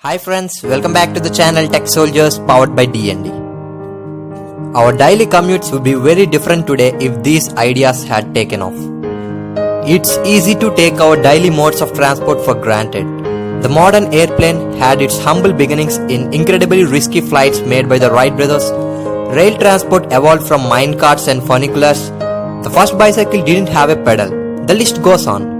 Hi friends, welcome back to the channel Tech Soldiers powered by D&D. Our daily commutes would be very different today if these ideas had taken off. It's easy to take our daily modes of transport for granted. The modern airplane had its humble beginnings in incredibly risky flights made by the Wright brothers. Rail transport evolved from mine carts and funiculars. The first bicycle didn't have a pedal. The list goes on.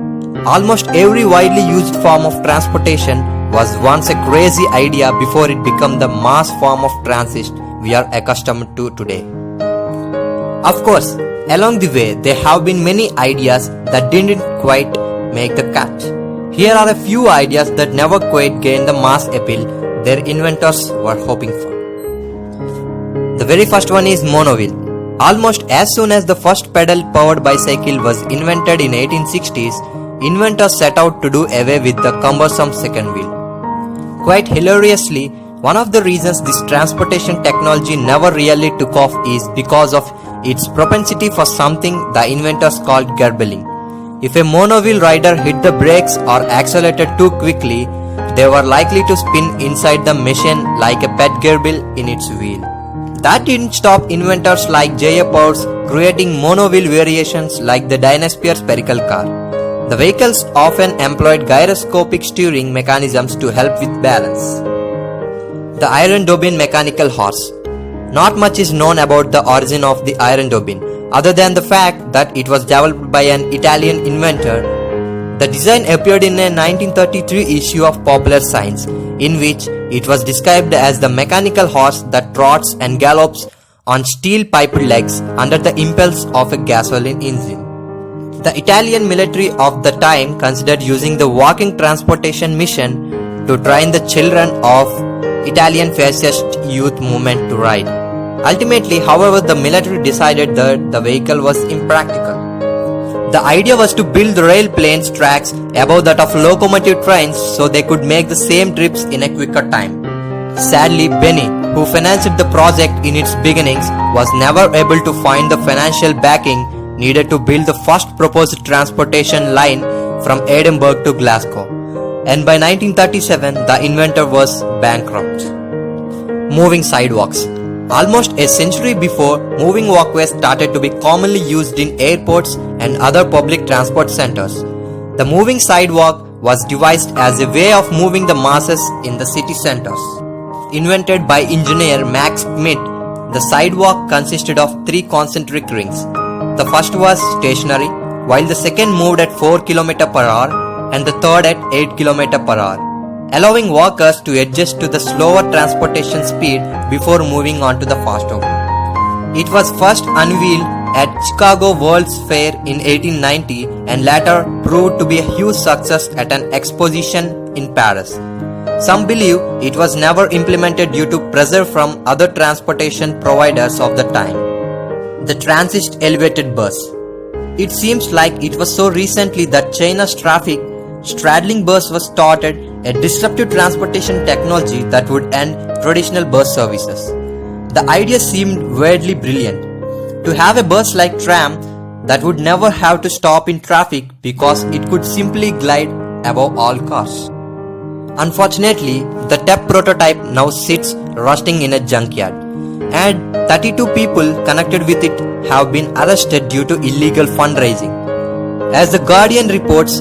Almost every widely used form of transportation was once a crazy idea before it became the mass form of transit we are accustomed to today. Of course, along the way there have been many ideas that didn't quite make the cut. Here are a few ideas that never quite gained the mass appeal their inventors were hoping for. The very first one is monowheel. Almost as soon as the first pedal-powered bicycle was invented in 1860s, inventors set out to do away with the cumbersome second wheel. Quite hilariously, one of the reasons this transportation technology never really took off is because of its propensity for something the inventors called garbling. If a monowheel rider hit the brakes or accelerated too quickly, they were likely to spin inside the machine like a pet gerbil in its wheel. That didn't stop inventors like J.A. Powers creating monowheel variations like the Dynasphere spherical car. The vehicles often employed gyroscopic steering mechanisms to help with balance. The iron dobbin mechanical horse. Not much is known about the origin of the iron dobbin, other than the fact that it was developed by an Italian inventor. The design appeared in a 1933 issue of Popular Science, in which it was described as the mechanical horse that trots and gallops on steel-piped legs under the impulse of a gasoline engine. The Italian military of the time considered using the walking transportation mission to train the children of Italian fascist youth movement to ride. Ultimately, however, the military decided that the vehicle was impractical. The idea was to build rail planes tracks above that of locomotive trains so they could make the same trips in a quicker time. Sadly, Benny, who financed the project in its beginnings, was never able to find the financial backing needed to build the first proposed transportation line from Edinburgh to Glasgow, and by 1937 the inventor was bankrupt. Moving sidewalks. Almost a century before, moving walkways started to be commonly used in airports and other public transport centers. The moving sidewalk was devised as a way of moving the masses in the city centers. Invented by engineer Max Schmidt, the sidewalk consisted of 3 concentric rings. The first was stationary, while the second moved at 4 km per hour and the third at 8 km per hour, allowing walkers to adjust to the slower transportation speed before moving on to the faster one. It was first unveiled at Chicago World's Fair in 1890 and later proved to be a huge success at an exposition in Paris. Some believe it was never implemented due to pressure from other transportation providers of the time. The Transit Elevated Bus. It seems like it was so recently that China's traffic straddling bus was started, a disruptive transportation technology that would end traditional bus services. The idea seemed weirdly brilliant. To have a bus like tram that would never have to stop in traffic because it could simply glide above all cars. Unfortunately, the TEP prototype now sits rusting in a junkyard, and 32 people connected with it have been arrested due to illegal fundraising. As The Guardian reports,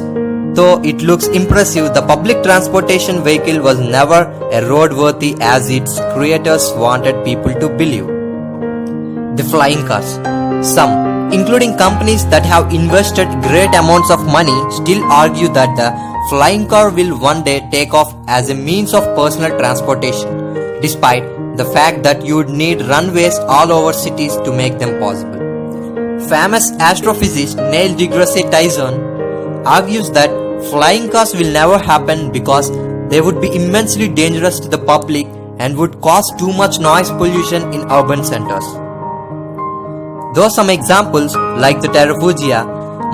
though it looks impressive, the public transportation vehicle was never a roadworthy as its creators wanted people to believe. The flying cars. Some, including companies that have invested great amounts of money, still argue that the flying car will one day take off as a means of personal transportation, despite the fact that you would need runways all over cities to make them possible. Famous astrophysicist Neil deGrasse Tyson argues that flying cars will never happen because they would be immensely dangerous to the public and would cause too much noise pollution in urban centers. Though some examples, like the Terrafugia,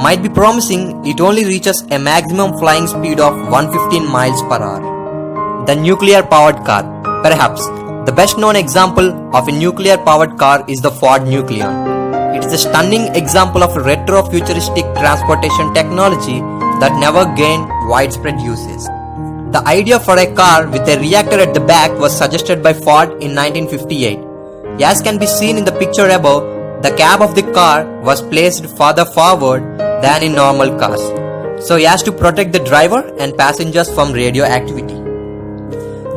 might be promising, it only reaches a maximum flying speed of 115 miles per hour. The nuclear-powered car. Perhaps the best known example of a nuclear-powered car is the Ford Nucleon. It is a stunning example of retro-futuristic transportation technology that never gained widespread uses. The idea for a car with a reactor at the back was suggested by Ford in 1958. As can be seen in the picture above, the cab of the car was placed farther forward than in normal cars, so as to protect the driver and passengers from radioactivity.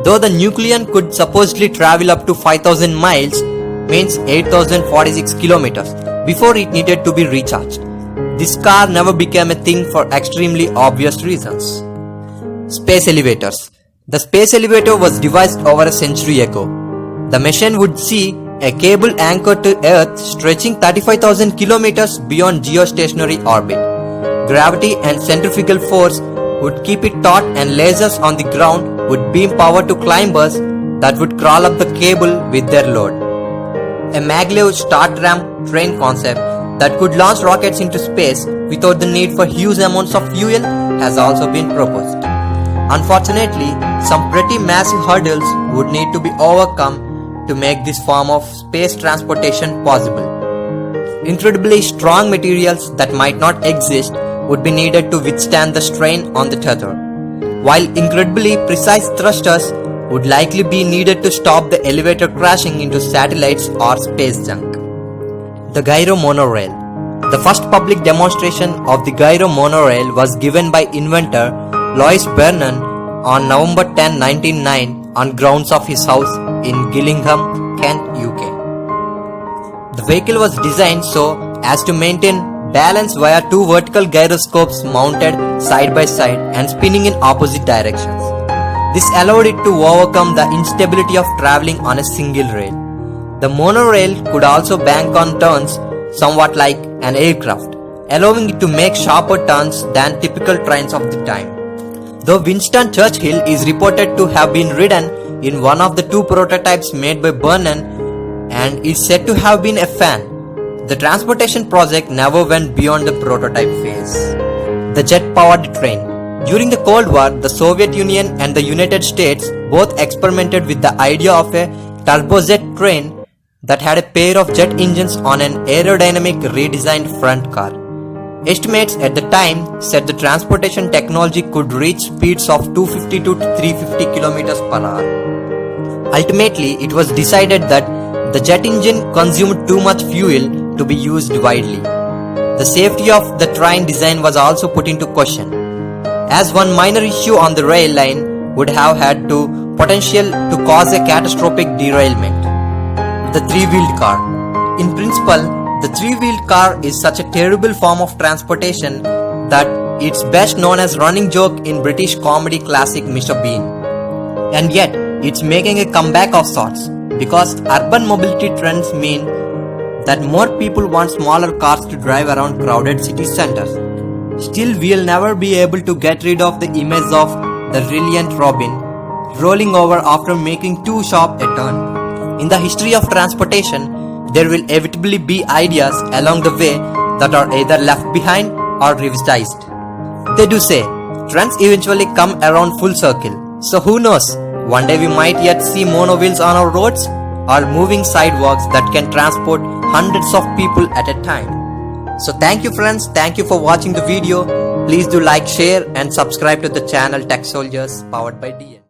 Though the Nucleon could supposedly travel up to 5000 miles, means 8046 kilometers, before it needed to be recharged. This car never became a thing for extremely obvious reasons. Space elevators. The space elevator was devised over a century ago. The machine would see a cable anchored to Earth stretching 35,000 kilometers beyond geostationary orbit. Gravity and centrifugal force would keep it taut, and lasers on the ground would beam power to climbers that would crawl up the cable with their load. A maglev start ramp train concept that could launch rockets into space without the need for huge amounts of fuel has also been proposed. Unfortunately, some pretty massive hurdles would need to be overcome to make this form of space transportation possible. Incredibly strong materials that might not exist would be needed to withstand the strain on the tether, while incredibly precise thrusters would likely be needed to stop the elevator crashing into satellites or space junk. The Gyro Monorail. The first public demonstration of the Gyro Monorail was given by inventor Louis Vernon on November 10, 1909 on grounds of his house in Gillingham, Kent, UK. The vehicle was designed so as to maintain balance via two vertical gyroscopes mounted side by side and spinning in opposite directions. This allowed it to overcome the instability of traveling on a single rail. The monorail could also bank on turns somewhat like an aircraft, allowing it to make sharper turns than typical trains of the time. Though Winston Churchill is reported to have been ridden in one of the two prototypes made by Vernon and is said to have been a fan, the transportation project never went beyond the prototype phase. The jet-powered train. During the Cold War, the Soviet Union and the United States both experimented with the idea of a turbojet train that had a pair of jet engines on an aerodynamic redesigned front car. Estimates at the time said the transportation technology could reach speeds of 250 to 350 kilometers per hour. Ultimately, it was decided that the jet engine consumed too much fuel to be used widely. The safety of the train design was also put into question, as one minor issue on the rail line would have had the potential to cause a catastrophic derailment. The three-wheeled car. In principle, the three-wheeled car is such a terrible form of transportation that it's best known as running joke in British comedy classic Mr. Bean. And yet, it's making a comeback of sorts, because urban mobility trends mean that more people want smaller cars to drive around crowded city centers. Still, we'll never be able to get rid of the image of the brilliant Robin rolling over after making too sharp a turn. In the history of transportation, there will inevitably be ideas along the way that are either left behind or revised. They do say, trends eventually come around full circle. So who knows, one day we might yet see monowheels on our roads or moving sidewalks that can transport hundreds of people at a time. So thank you friends, thank you for watching the video. Please do like, share and subscribe to the channel Tech Soldiers powered by DN.